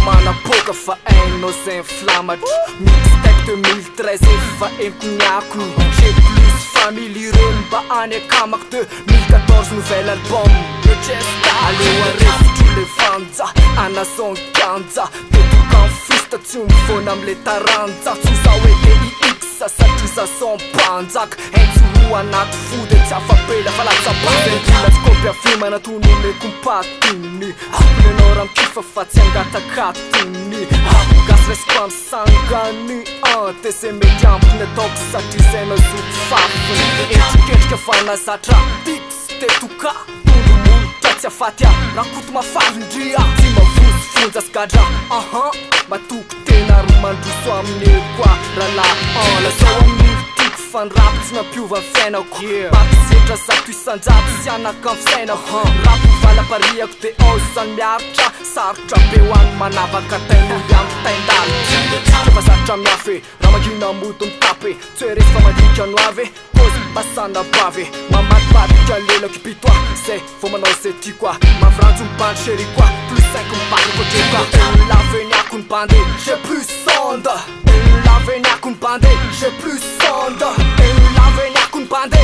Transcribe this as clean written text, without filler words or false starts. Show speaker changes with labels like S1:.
S1: manapoka fa hainao zay inflammatra. Mixtape 2013 efa enkonako. J'ai plus famille ireny mba any akamako 2014 nouvel album le Chesta. Aleo arefitro le vanja anasonganja tedokan fista tsy mivona amle taranja. Tsoza hoe DIX satria za sompanjaka haintsy ho anaty fody tsy afapela fa latsabazengola tsy kopy afimana tonome kompatiny. Akulenao raha mikifa fa tsy angatakatiny. Gasy resiko amsangany tese mety ampiny ataoko satria zay nazoky fafiny. Etriketrika fa nazatra tips tetoka tondomolotra tsy afatya raha koto mafalindria tsy mavozifonja skadra matoky tena ro mandroso amine koa rahala lazao amin'olo tiako fandrapy tsy mampiova fiainako. Bakizetra zato isanjato sy anaka amin'ny fiainako. Rapo valapariako de aozany miaritra sarotra be hoany manavaka tain'olo amin'ny taindalitra. Fa zatra miafy raha magina moto mitape tsoerefa madika no avy kozy basana bavy mamatibadika lelako pitoa zay vao manao zay ty koa mavranjo mibandry chéri koa plus 5 mibandry kotreka. Laveny akony bande j'ai plus sonde. Laveny akony bande j'ai plus sonde. Laveny akony bande